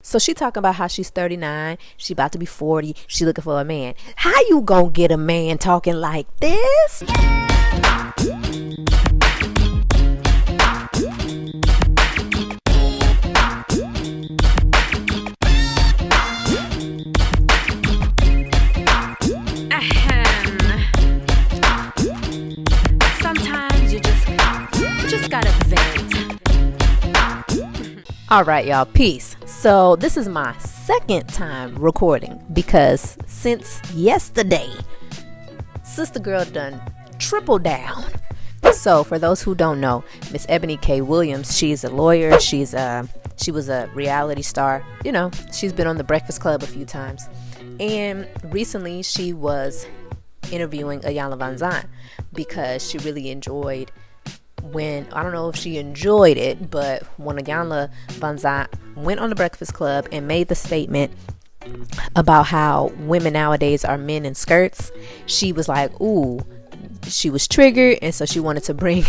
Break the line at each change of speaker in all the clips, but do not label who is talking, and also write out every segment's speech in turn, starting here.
So she talking about how she's 39, she about to be 40, she looking for a man. How you gonna get a man talking like this?
Sometimes you just gotta vent.
All right, y'all, peace. So this is my second time recording because since yesterday, sister girl done triple down. So for those who don't know, Miss Eboni K. Williams, she's a lawyer. She was a reality star. You know, she's been on The Breakfast Club a few times. And recently she was interviewing Iyanla Vanzant because she really enjoyed I don't know if she enjoyed it, but when Iyanla Vanzant went on The Breakfast Club and made the statement about how women nowadays are men in skirts, she was like, ooh, she was triggered, and so she wanted to bring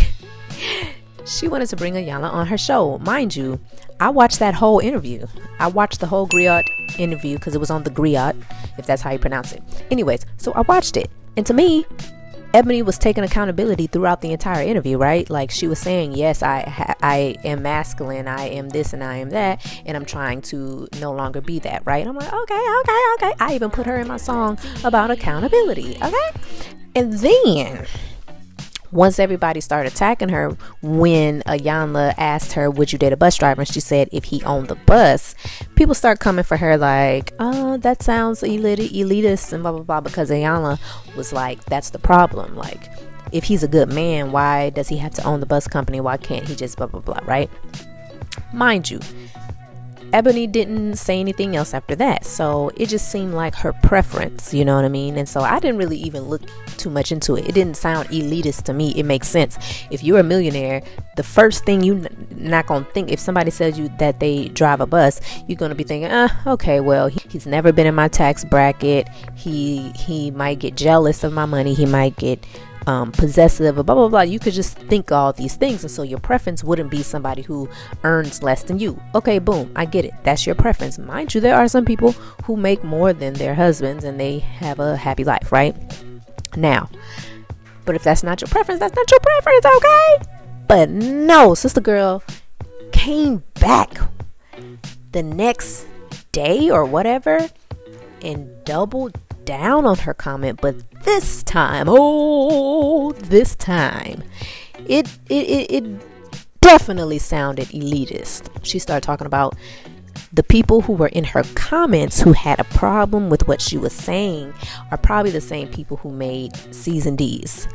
Iyanla on her show. Mind you, I watched that whole interview. I watched the whole Griot interview because it was on the Griot, if that's how you pronounce it. Anyways, so I watched it, and to me, Eboni was taking accountability throughout the entire interview, right? Like she was saying, yes, I am masculine, I am this and I am that, and I'm trying to no longer be that, right? I'm like, okay. I even put her in my song about accountability, okay? And then once everybody started attacking her, when Iyanla asked her, would you date a bus driver? And she said, if he owned the bus, people start coming for her like, oh, that sounds elitist and blah, blah, blah. Because Iyanla was like, that's the problem. Like, if he's a good man, why does he have to own the bus company? Why can't he just blah, blah, blah, right? Mind you, Eboni didn't say anything else after that, so it just seemed like her preference, you know what I mean? And so I didn't really even look too much into it. It didn't sound elitist to me. It makes sense. If you're a millionaire, the first thing you not gonna think, if somebody tells you that they drive a bus, you're gonna be thinking, okay, well, he's never been in my tax bracket. He might get jealous of my money. He might get possessive, blah blah blah. You could just think all these things, and so your preference wouldn't be somebody who earns less than you. Okay, boom, I get it. That's your preference. Mind you, there are some people who make more than their husbands and they have a happy life, right? Now, but if that's not your preference, that's not your preference, okay? But no, sister girl came back the next day or whatever and doubled down on her comment, but this time it definitely sounded elitist. She started talking about the people who were in her comments who had a problem with what she was saying are probably the same people who made C's and D's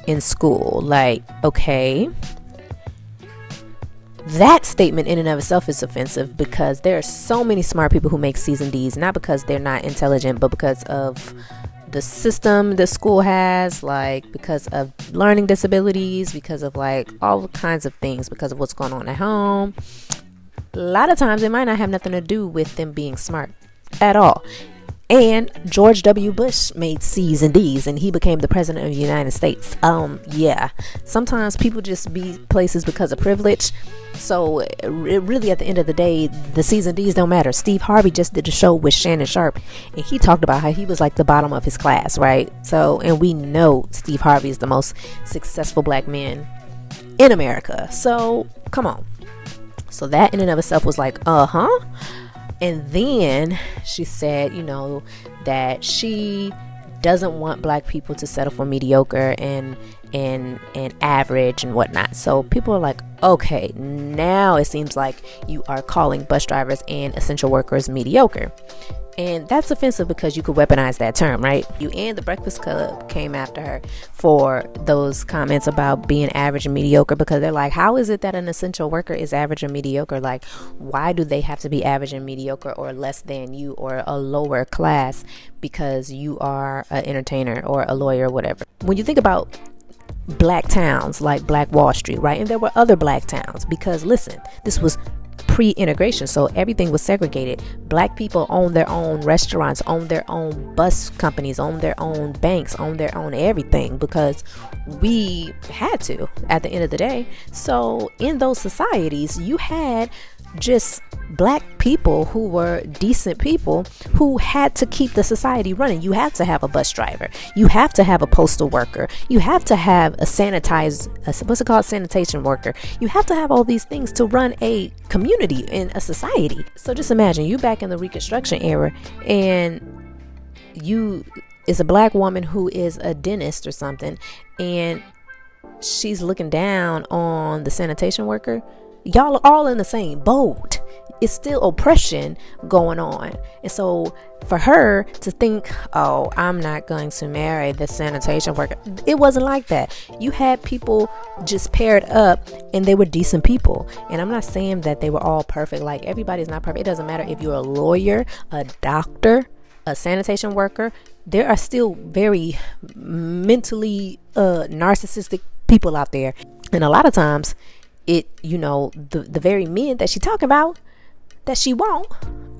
in school. Like, okay, that statement in and of itself is offensive because there are so many smart people who make C's and D's, not because they're not intelligent, but because of the system the school has, like because of learning disabilities, because of like all kinds of things, because of what's going on at home. A lot of times it might not have nothing to do with them being smart at all. And George W. Bush made C's and D's and he became the president of the United States. Yeah, sometimes people just be places because of privilege. So really at the end of the day, the C's and D's don't matter. Steve Harvey just did a show with Shannon Sharp and he talked about how he was like the bottom of his class, right? So, and we know Steve Harvey is the most successful black man in America. So come on. So that in and of itself was like, and then she said, you know, that she doesn't want black people to settle for mediocre and average and whatnot. So people are like, okay, now it seems like you are calling bus drivers and essential workers mediocre. And that's offensive because you could weaponize that term, right? You and The Breakfast Club came after her for those comments about being average and mediocre, because they're like, how is it that an essential worker is average or mediocre? Like, why do they have to be average and mediocre or less than you or a lower class because you are an entertainer or a lawyer or whatever? When you think about black towns like Black Wall Street, right? And there were other black towns because, listen, this was pre-integration, so everything was segregated. Black people own their own restaurants, own their own bus companies, own their own banks, own their own everything, because we had to at the end of the day. So in those societies, you had just black people who were decent people who had to keep the society running. You have to have a bus driver, you have to have a postal worker, you have to have a sanitation worker, you have to have all these things to run a community and a society. So just imagine you back in the Reconstruction era, and you is a black woman who is a dentist or something, and she's looking down on the sanitation worker. Y'all are all in the same boat. It's still oppression going on. And so for her to think, oh, I'm not going to marry the sanitation worker, it wasn't like that. You had people just paired up, and they were decent people. And I'm not saying that they were all perfect. Like, everybody's not perfect. It doesn't matter if you're a lawyer, a doctor, a sanitation worker. There are still very mentally narcissistic people out there. And a lot of times the very men that she talking about that she won't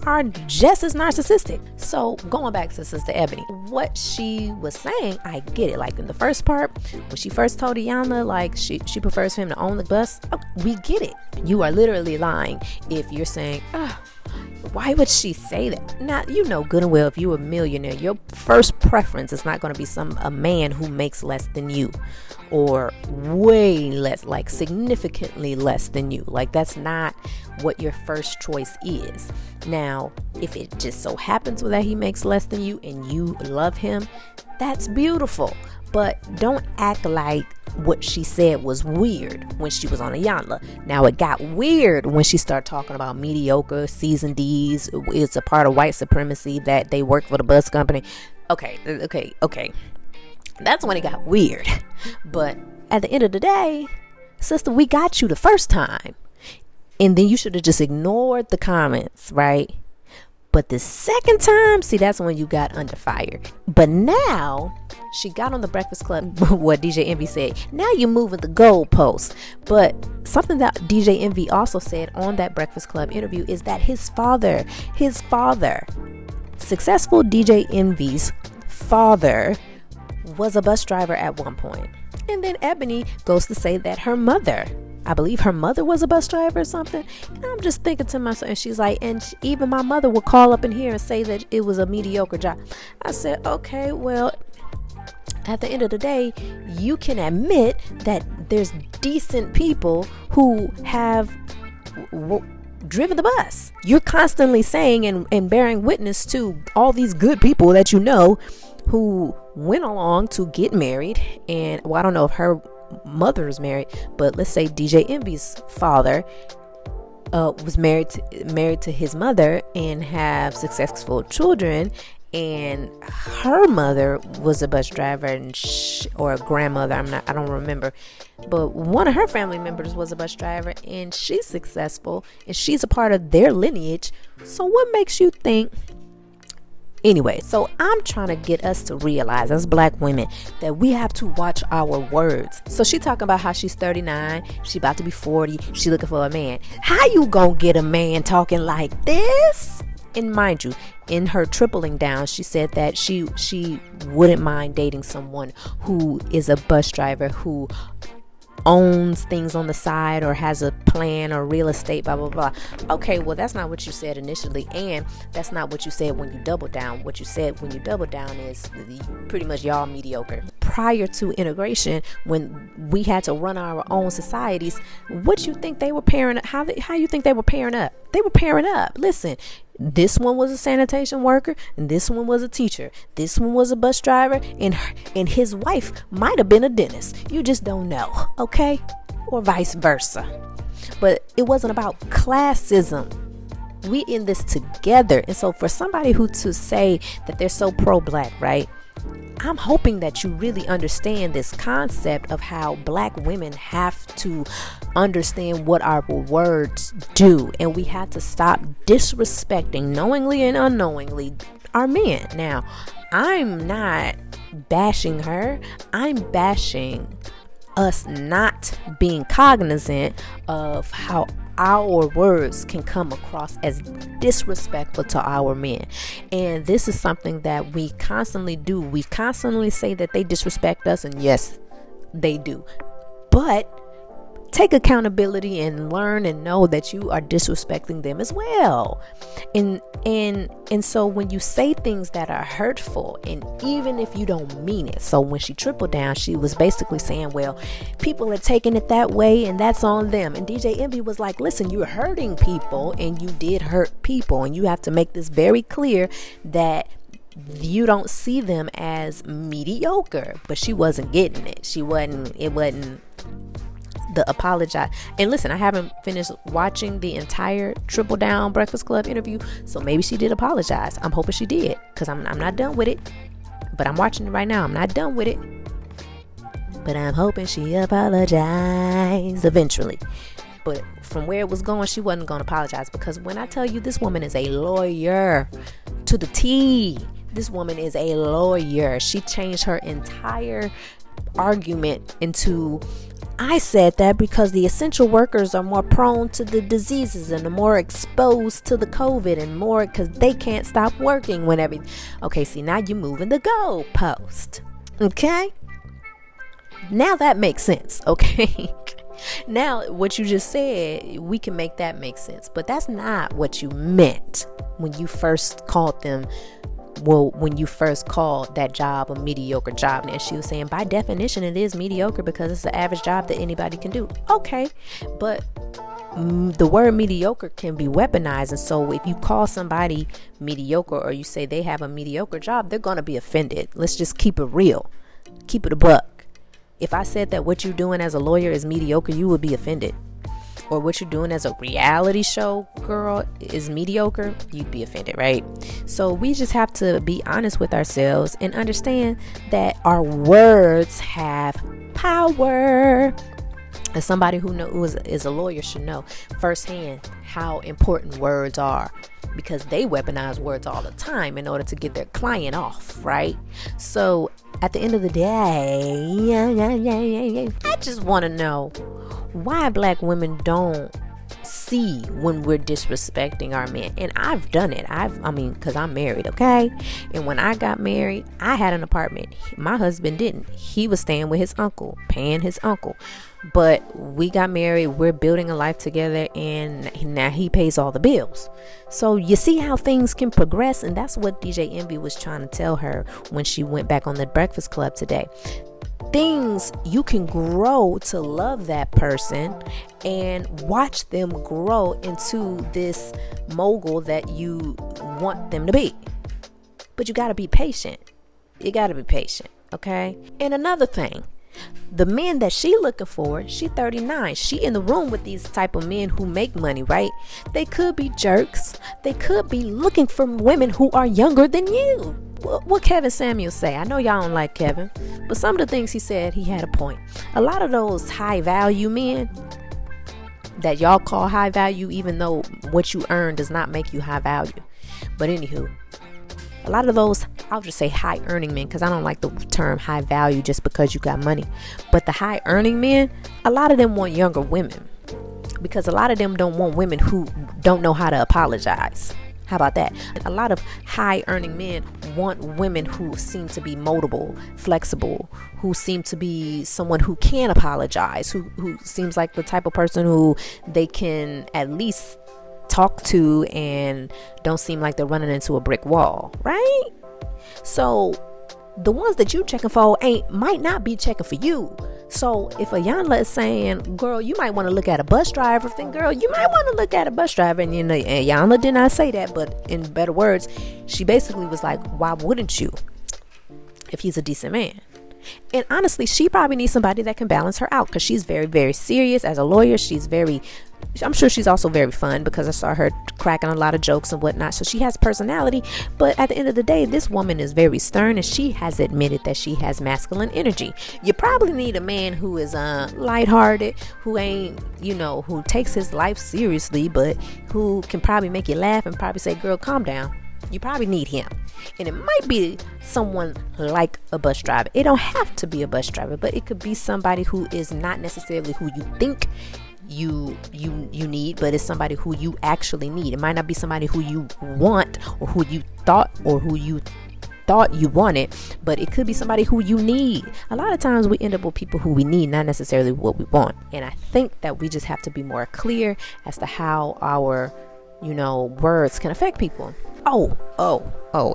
are just as narcissistic. So going back to Sister Eboni, what she was saying, I get it. Like in the first part, when she first told Iyanla, like she prefers him to own the bus, we get it. You are literally lying if you're saying, why would she say that? Now, you know good and well, if you're a millionaire, your first preference is not going to be a man who makes less than you, or way less, like significantly less than you. Like, that's not what your first choice is. Now, if it just so happens that he makes less than you and you love him, that's beautiful. But don't act like what she said was weird when she was on Iyanla. Now, it got weird when she started talking about mediocre, seasoned D's. It's a part of white supremacy that they work for the bus company. Okay. That's when it got weird. But at the end of the day, sister, we got you the first time. And then you should have just ignored the comments, right? But the second time, see, that's when you got under fire. But now, she got on the Breakfast Club, what DJ Envy said. Now you're moving the goalpost. But something that DJ Envy also said on that Breakfast Club interview is that his father, successful DJ Envy's father, was a bus driver at one point. And then Eboni goes to say that her mother, I believe her mother was a bus driver or something. And I'm just thinking to myself, and she's like, and even my mother would call up in here and say that it was a mediocre job. I said, okay, well, at the end of the day, you can admit that there's decent people who have driven the bus. You're constantly saying and bearing witness to all these good people that you know who went along to get married. And well, I don't know if her mother is married, but let's say DJ Envy's father was married to his mother and have successful children, and her mother was a bus driver or a grandmother, I don't remember, but one of her family members was a bus driver, and she's successful and she's a part of their lineage. So what makes you think? Anyway, so I'm trying to get us to realize as black women that we have to watch our words. So she talking about how she's 39, she about to be 40, she looking for a man. How you gonna get a man talking like this? And mind you, in her tripling down, she said that she wouldn't mind dating someone who is a bus driver, who owns things on the side or has a plan or real estate, blah blah blah. Okay, well, that's not what you said initially, and that's not what you said when you double down. What you said when you double down is pretty much y'all mediocre. Prior to integration, when we had to run our own societies, what you think they were pairing? How you think they were pairing up? They were pairing up. Listen, this one was a sanitation worker, and this one was a teacher. This one was a bus driver, and his wife might have been a dentist. You just don't know, okay? Or vice versa. But it wasn't about classism. We in this together. And so for somebody who to say that they're so pro-black, right? I'm hoping that you really understand this concept of how black women have to understand what our words do, and we have to stop disrespecting, knowingly and unknowingly, our men. Now, I'm not bashing her, I'm bashing us not being cognizant of how our words can come across as disrespectful to our men. And this is something that we constantly do. We constantly say that they disrespect us, and yes, they do. But take accountability and learn and know that you are disrespecting them as well. And so when you say things that are hurtful, and even if you don't mean it, so when she tripled down, she was basically saying, well, people are taking it that way and that's on them. And DJ Envy was like, listen, you're hurting people, and you did hurt people, and you have to make this very clear that you don't see them as mediocre. But she wasn't getting it. It wasn't the apologize. And listen, I haven't finished watching the entire Triple Down Breakfast Club interview, so maybe she did apologize. I'm hoping she did, because I'm not done with it. But I'm watching it right now. I'm not done with it, but I'm hoping she apologized eventually. But from where it was going, she wasn't going to apologize, because when I tell you, this woman is a lawyer to the T. This woman is a lawyer. She changed her entire argument into, I said that because the essential workers are more prone to the diseases and are more exposed to the COVID, and more because they can't stop working whenever. Okay, see, now you're moving the goalpost. Okay, now that makes sense. Okay. Now what you just said, we can make that make sense, but that's not what you meant when you first called them. Well, when you first called that job a mediocre job, and she was saying by definition it is mediocre because it's the average job that anybody can do. Okay, but the word mediocre can be weaponized, and so if you call somebody mediocre, or you say they have a mediocre job, they're going to be offended. Let's just keep it real, keep it a buck. If I said that what you're doing as a lawyer is mediocre, you would be offended. Or what you're doing as a reality show girl is mediocre, you'd be offended, right? So we just have to be honest with ourselves and understand that our words have power. And somebody who is a lawyer should know firsthand how important words are, because they weaponize words all the time in order to get their client off, right? So at the end of the day, I just want to know why black women don't see when we're disrespecting our men. And I've done it. Because I'm married, okay? And when I got married, I had an apartment. My husband didn't. He was staying with his uncle, paying his uncle. But we got married, we're building a life together, and now he pays all the bills. So you see how things can progress, and that's what DJ Envy was trying to tell her when she went back on the Breakfast Club today. Things you can grow to love that person and watch them grow into this mogul that you want them to be. But you got to be patient. You got to be patient, okay? And another thing, the men that she looking for, she 39. She in the room with these type of men who make money, right? They could be jerks. They could be looking for women who are younger than you. What Kevin Samuels say? I know y'all don't like Kevin, but some of the things he said, he had a point. A lot of those high value men that y'all call high value, even though what you earn does not make you high value. But anywho, a lot of those, I'll just say high earning men, because I don't like the term high value just because you got money. But the high earning men, a lot of them want younger women, because a lot of them don't want women who don't know how to apologize. How about that? A lot of high earning men want women who seem to be moldable, flexible, who seem to be someone who can apologize, who seems like the type of person who they can at least talk to and don't seem like they're running into a brick wall, right? So the ones that you checking for might not be checking for you. So if Ayanla is saying, girl, you might want to look at a bus driver, then girl, you might want to look at a bus driver. And Ayanla did not say that, but in better words, she basically was like, why wouldn't you if he's a decent man? And honestly, she probably needs somebody that can balance her out, because she's very, very serious as a lawyer. I'm sure she's also very fun, because I saw her cracking a lot of jokes and whatnot. So she has personality. But at the end of the day, this woman is very stern, and she has admitted that she has masculine energy. You probably need a man who is lighthearted, who ain't, who takes his life seriously, but who can probably make you laugh and probably say, girl, calm down. You probably need him. And it might be someone like a bus driver. It don't have to be a bus driver, but it could be somebody who is not necessarily who you think you need, but it's somebody who you actually need. It might not be somebody who you want, or who you thought, or who you thought you wanted, but it could be somebody who you need. A lot of times we end up with people who we need, not necessarily what we want. And I think that we just have to be more clear as to how our words can affect people.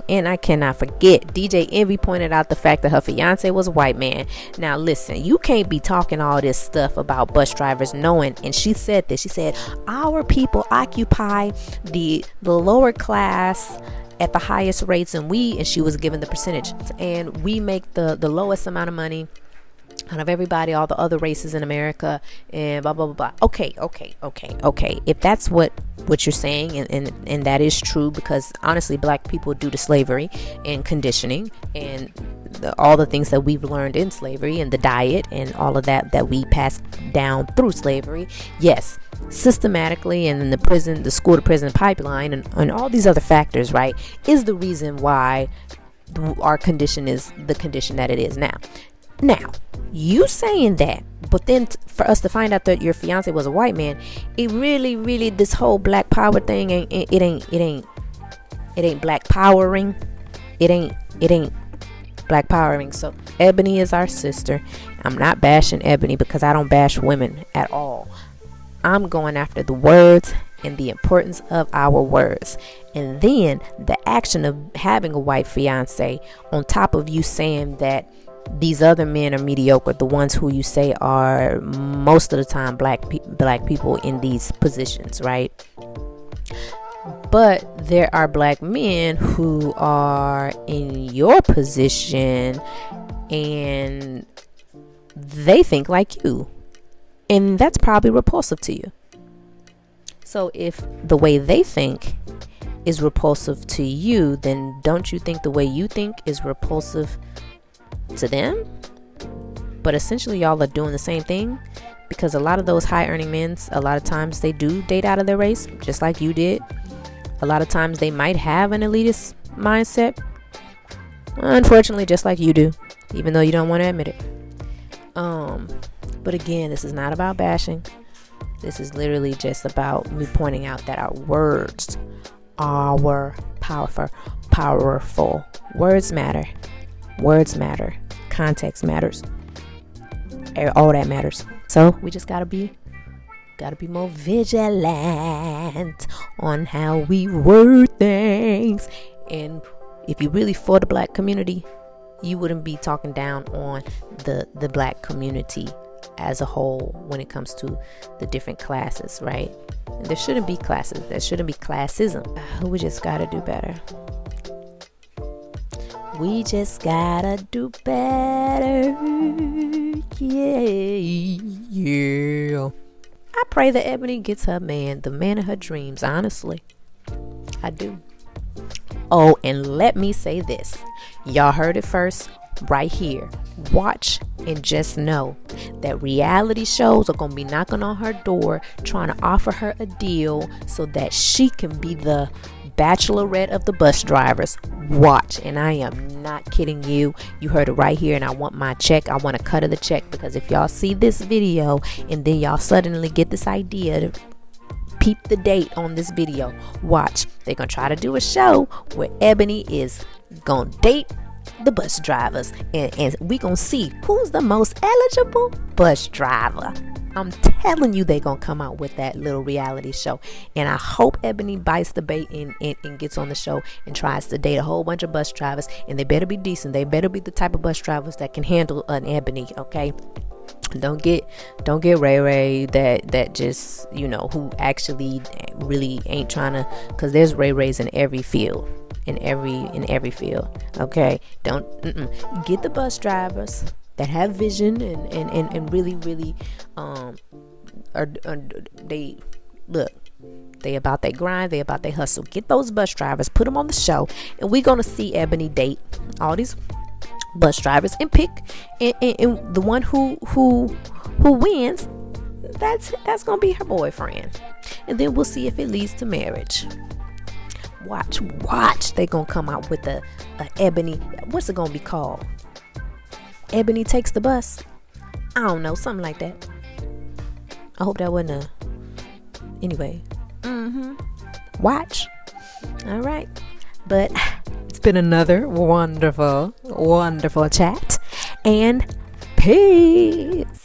And I cannot forget, DJ Envy pointed out the fact that her fiance was a white man. Now listen, you can't be talking all this stuff about bus drivers knowing, and she said this, she said, our people occupy the lower class at the highest rates, and she was given the percentage, and we make the lowest amount of money out of everybody, all the other races in America, and blah blah blah blah. Okay. If that's what you're saying, and that is true, because honestly, black people, due to slavery and conditioning and all the things that we've learned in slavery and the diet and all of that we passed down through slavery, yes, systematically, and in the school to prison pipeline, and all these other factors, right, is the reason why our condition is the condition that it is now. Now, you saying that, but then for us to find out that your fiance was a white man, it really this whole black power thing ain't black powering. It ain't black powering. So Ebony is our sister. I'm not bashing Ebony, because I don't bash women at all. I'm going after the words and the importance of our words. And then the action of having a white fiance, on top of you saying that these other men are mediocre, the ones who you say are most of the time black people in these positions, right? But there are black men who are in your position and they think like you, and that's probably repulsive to you. So if the way they think is repulsive to you, then don't you think the way you think is repulsive to them? But essentially y'all are doing the same thing, because a lot of those high earning men, a lot of times they do date out of their race, just like you did. A lot of times they might have an elitist mindset, unfortunately, just like you do, even though you don't want to admit it. But again, this is not about bashing. This is literally just about me pointing out that our words are powerful. Words matter. Context matters. All that matters. So we just gotta be more vigilant on how we word things. And if you really for the black community, you wouldn't be talking down on the black community as a whole when it comes to the different classes, right? And there shouldn't be classes. There shouldn't be classism. We just gotta do better. We just gotta do better. Yeah. I pray that Ebony gets her man, the man of her dreams, honestly. I do. Oh, and let me say this. Y'all heard it first right here. Watch and just know that reality shows are going to be knocking on her door trying to offer her a deal so that she can be the bachelorette of the bus drivers. Watch, and I am not kidding you. You heard it right here, and I want my check. I want a cut of the check, because if y'all see this video and then y'all suddenly get this idea to peep the date on this video, watch. They're going to try to do a show where Ebony is going to date the bus drivers, and we gonna see who's the most eligible bus driver. I'm telling you, they gonna come out with that little reality show, and I hope Ebony bites the bait and gets on the show and tries to date a whole bunch of bus drivers, and they better be decent. They better be the type of bus drivers that can handle an Ebony, okay? Don't get Ray Ray that just, who actually really ain't trying to, because there's Ray Rays in every field. In every field, okay? Don't get the bus drivers that have vision and really they about their grind, they about their hustle. Get those bus drivers, put them on the show, and we're gonna see Ebony date all these bus drivers and pick and the one who wins. That's gonna be her boyfriend, and then we'll see if it leads to marriage. Watch. They gonna come out with a Ebony. What's it gonna be called? Ebony Takes the Bus. I don't know, something like that. I hope that wasn't anyway. Watch. All right, but it's been another wonderful, wonderful chat. And peace.